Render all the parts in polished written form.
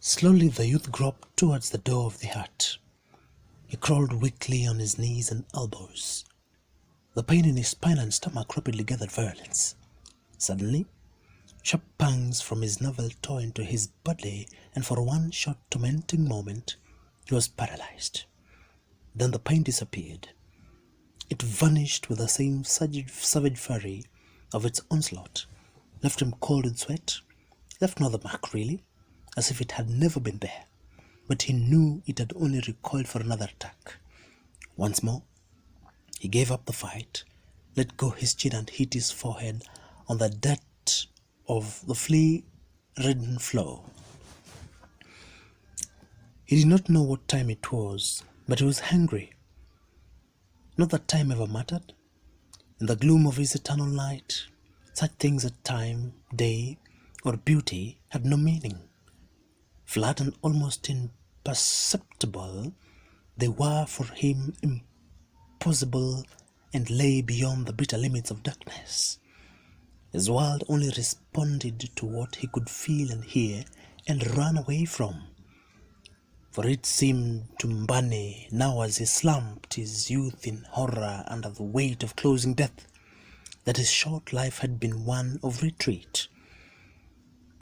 Slowly the youth groped towards the door of the hut. He crawled weakly on his knees and elbows. The pain in his spine and stomach rapidly gathered violence. Suddenly, sharp pangs from his navel tore into his body, and for one short tormenting moment, he was paralyzed. Then the pain disappeared. It vanished with the same savage fury of its onslaught, left him cold in sweat, left no other mark really, as if it had never been there. But he knew it had only recoiled for another attack. Once more, he gave up the fight, let go his chin and hit his forehead on the dirt of the flea-ridden floor. He did not know what time it was, but he was hungry. Not that time ever mattered. In the gloom of his eternal night, such things as time, day, or beauty had no meaning. Flat and almost imperceptible, they were for him impossible and lay beyond the bitter limits of darkness. His world only responded to what he could feel and hear and run away from. For it seemed to Mbane, now as he slumped his youth in horror under the weight of closing death, that his short life had been one of retreat.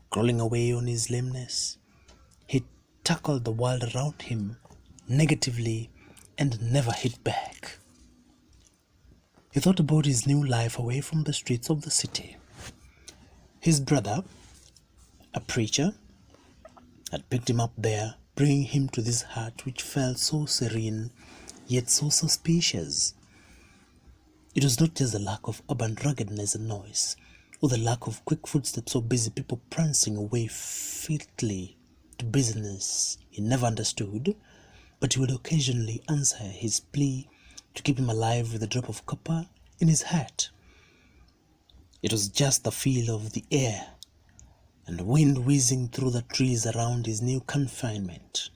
Crawling away on his lameness, he tackled the world around him negatively and never hit back. He thought about his new life away from the streets of the city. His brother, a preacher, had picked him up there, bringing him to this hut which felt so serene, yet so suspicious. It was not just the lack of urban ruggedness and noise, or the lack of quick footsteps or busy people prancing away fleetly to business he never understood, but he would occasionally answer his plea to keep him alive with a drop of copper in his hat. It was just the feel of the air and wind whizzing through the trees around his new confinement.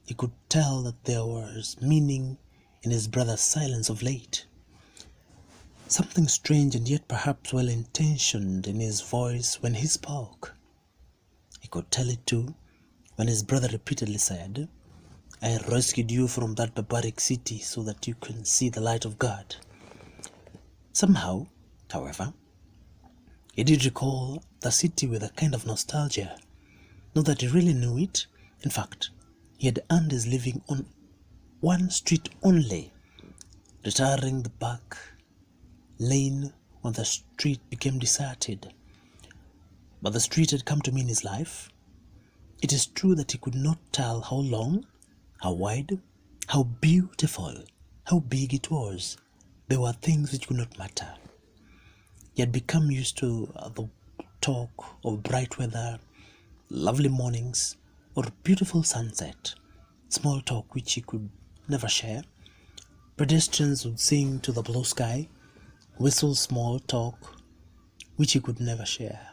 He could tell that there was meaning in his brother's silence of late. Something strange and yet perhaps well-intentioned in his voice when he spoke. He could tell it too when his brother repeatedly said, "I rescued you from that barbaric city so that you can see the light of God." Somehow, however, he did recall the city with a kind of nostalgia. Not that he really knew it. In fact, he had earned his living on one street only, retiring the back lane when the street became deserted. But the street had come to mean his life. It is true that he could not tell how long, how wide, how beautiful, how big it was. There were things which could not matter. He had become used to the talk of bright weather, lovely mornings, or beautiful sunset, small talk which he could never share. Pedestrians would sing to the blue sky, whistle small talk which he could never share.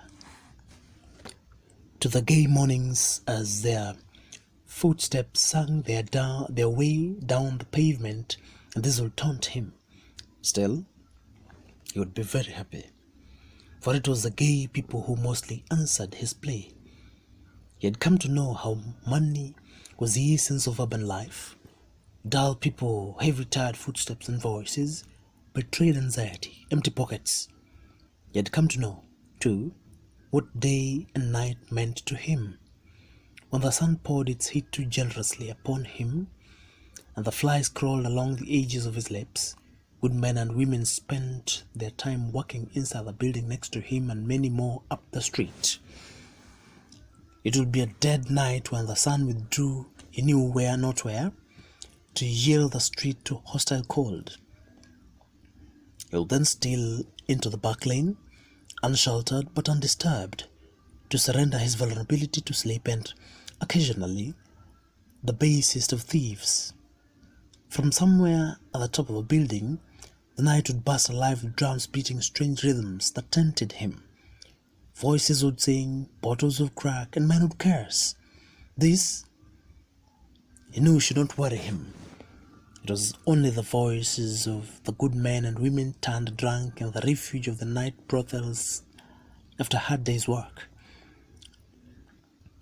To the gay mornings as their footsteps sang their way down the pavement, and this would taunt him. Still, he would be very happy, for it was the gay people who mostly answered his plea. He had come to know how money was the essence of urban life. Dull people, heavy tired footsteps and voices betrayed anxiety, empty pockets. He had come to know, too, what day and night meant to him. When the sun poured its heat too generously upon him, and the flies crawled along the edges of his lips, good men and women spent their time working inside the building next to him and many more up the street. It would be a dead night when the sun withdrew, he knew where, not where, to yield the street to hostile cold. He would then steal into the back lane, unsheltered but undisturbed, to surrender his vulnerability to sleep and, occasionally, the basest of thieves. From somewhere at the top of a building, the night would burst alive with drums beating strange rhythms that tempted him. Voices would sing, bottles would crack, and men would curse. This, he knew, should not worry him. It was only the voices of the good men and women turned drunk in the refuge of the night brothels after a hard day's work.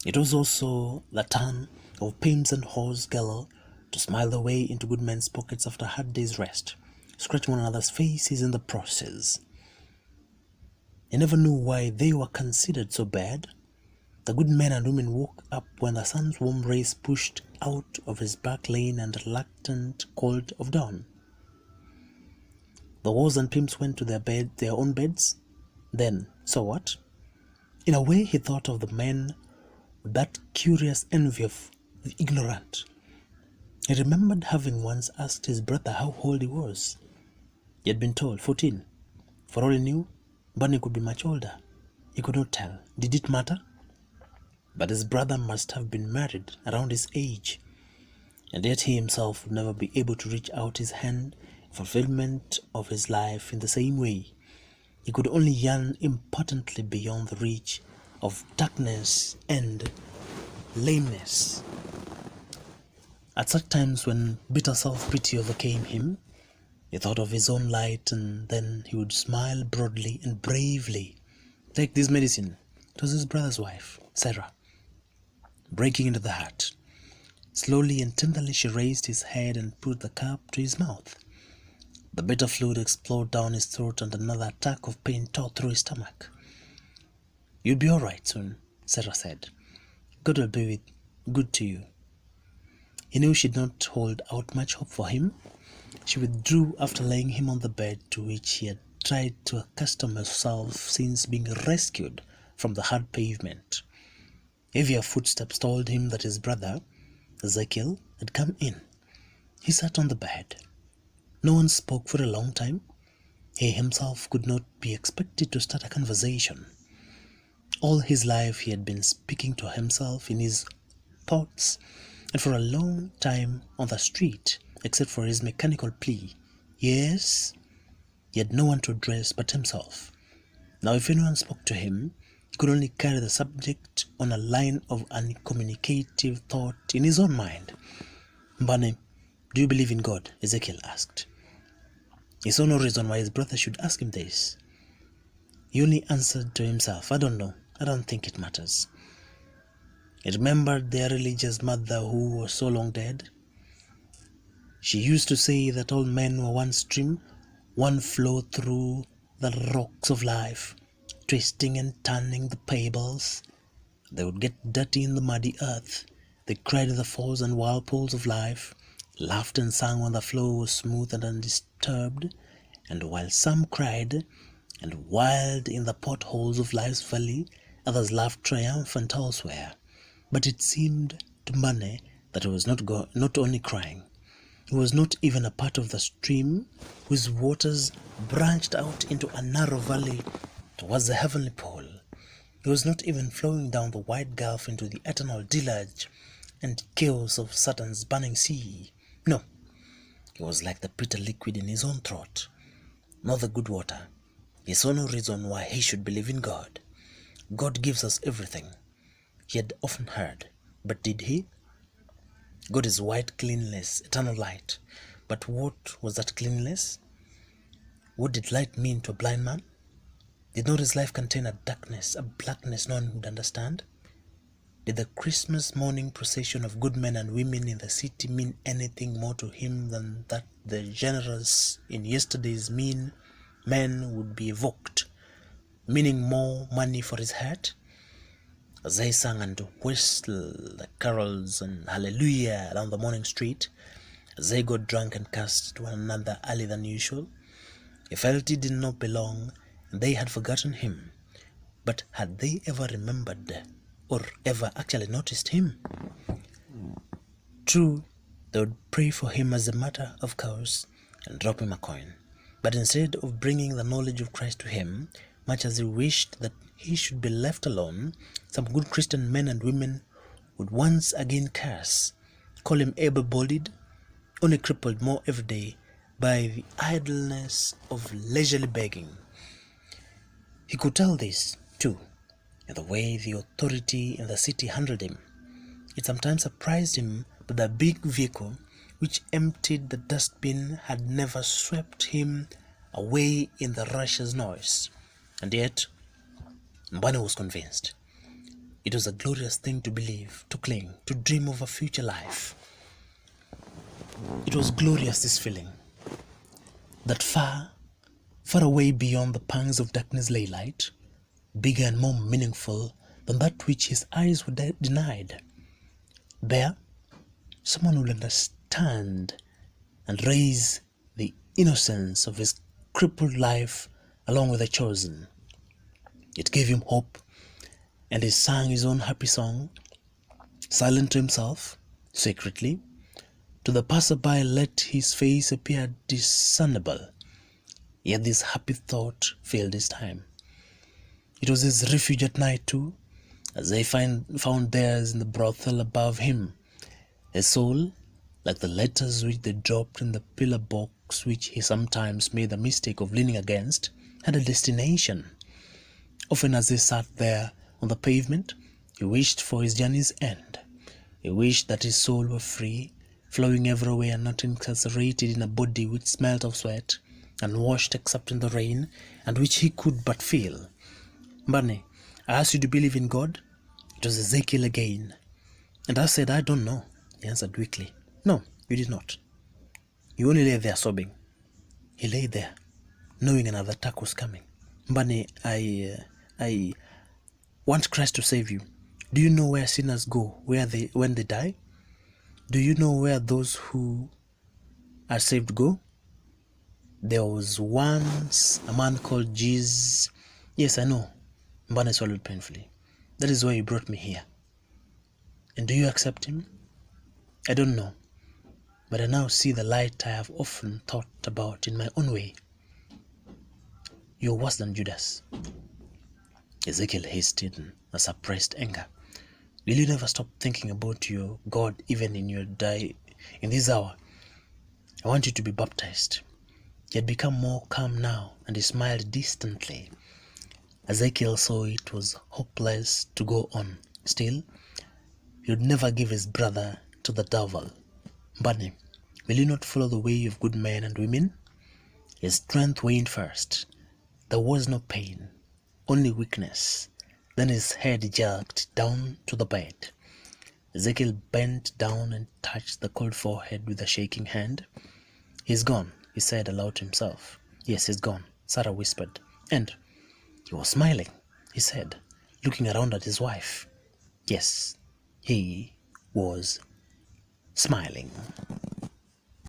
It was also the turn of Pim's and Haw's girl to smile their way into good men's pockets after a hard day's rest, scratch one another's faces in the process. They never knew why they were considered so bad. The good men and women woke up when the sun's warm rays pushed out of his back lane and the reluctant cold of dawn. The Haws and Pimps went to their own beds. Then, so what? In a way, he thought of the men with that curious envy of the ignorant. He remembered having once asked his brother how old he was. He had been told 14. For all he knew, Bunny could be much older. He could not tell. Did it matter? But his brother must have been married around his age, and yet he himself would never be able to reach out his hand in fulfillment of his life in the same way. He could only yearn impotently beyond the reach of darkness and lameness. At such times when bitter self-pity overcame him, he thought of his own light, and then he would smile broadly and bravely. Take this medicine. It was his brother's wife, Sarah, breaking into the hut. Slowly and tenderly she raised his head and put the cup to his mouth. The bitter fluid exploded down his throat and another attack of pain tore through his stomach. You'll be all right soon, Sarah said. God will be good to you. He knew she did not hold out much hope for him. She withdrew after laying him on the bed to which he had tried to accustom himself since being rescued from the hard pavement. Heavier footsteps told him that his brother, Ezekiel, had come in. He sat on the bed. No one spoke for a long time. He himself could not be expected to start a conversation. All his life he had been speaking to himself in his thoughts, and for a long time on the street, except for his mechanical plea, yes, he had no one to address but himself. Now if anyone spoke to him, he could only carry the subject on a line of uncommunicative thought in his own mind. Mbane, do you believe in God? Ezekiel asked. He saw no reason why his brother should ask him this. He only answered to himself, I don't know. I don't think it matters. He remembered their religious mother who was so long dead. She used to say that all men were one stream, one flow through the rocks of life, twisting and turning the pebbles. They would get dirty in the muddy earth. They cried in the falls and whirlpools of life, laughed and sang when the flow was smooth and undisturbed, and while some cried and wailed in the potholes of life's valley, others laughed triumphant elsewhere. But it seemed to Mbane that he was not only crying. He was not even a part of the stream whose waters branched out into a narrow valley towards the heavenly pole. He was not even flowing down the wide gulf into the eternal deluge and chaos of Saturn's burning sea. No, he was like the bitter liquid in his own throat, not the good water. He saw no reason why he should believe in God. God gives us everything, he had often heard. But did he? God is white cleanness, eternal light. But what was that cleanness? What did light mean to a blind man? Did not his life contain a darkness, a blackness no one would understand? Did the Christmas morning procession of good men and women in the city mean anything more to him than that the generous in yesterday's mean men would be evoked, meaning more money for his heart? As they sang and whistled the carols and hallelujah down the morning street, as they got drunk and cursed one another earlier than usual, he felt he did not belong, and they had forgotten him. But had they ever remembered or ever actually noticed him? True, they would pray for him as a matter of course and drop him a coin. But instead of bringing the knowledge of Christ to him, much as he wished that he should be left alone, some good Christian men and women would once again curse, call him able-bodied, only crippled more every day by the idleness of leisurely begging. He could tell this, too, in the way the authority in the city handled him. It sometimes surprised him that the big vehicle which emptied the dustbin had never swept him away in the rush's noise. And yet, Mbane was convinced. It was a glorious thing to believe, to cling, to dream of a future life. It was glorious, this feeling, that far, far away beyond the pangs of darkness lay light, bigger and more meaningful than that which his eyes were denied. There, someone will understand and raise the innocence of his crippled life along with the chosen. It gave him hope, and he sang his own happy song, silent to himself, secretly. To the passerby let his face appear discernible, yet this happy thought failed his time. It was his refuge at night too, as they found theirs in the brothel above him. His soul, like the letters which they dropped in the pillar box which he sometimes made the mistake of leaning against, had a destination. Often as he sat there on the pavement, he wished for his journey's end. He wished that his soul were free, flowing everywhere, not incarcerated in a body which smelt of sweat, and washed except in the rain, and which he could but feel. Mbane, I asked you to believe in God. It was Ezekiel again. And I said, I don't know. He answered weakly. No, you did not. You only lay there sobbing. He lay there, knowing another attack was coming. Mbane, I want Christ to save you. Do you know where sinners go, when they die? Do you know where those who are saved go? There was once a man called Jesus. Yes, I know. Mbane swallowed painfully. That is why you brought me here. And do you accept him? I don't know, but I now see the light I have often thought about in my own way. You're worse than Judas. Ezekiel hissed in a suppressed anger. Will you never stop thinking about your God even in this hour? I want you to be baptized. He had become more calm now, and he smiled distantly. Ezekiel saw it was hopeless to go on. Still, he would never give his brother to the devil. Mbane, will you not follow the way of good men and women? His strength waned first. There was no pain, only weakness. Then his head jerked down to the bed. Ezekiel bent down and touched the cold forehead with a shaking hand. He's gone, he said aloud to himself. Yes, he's gone, Sarah whispered. And he was smiling, he said, looking around at his wife. Yes, he was smiling.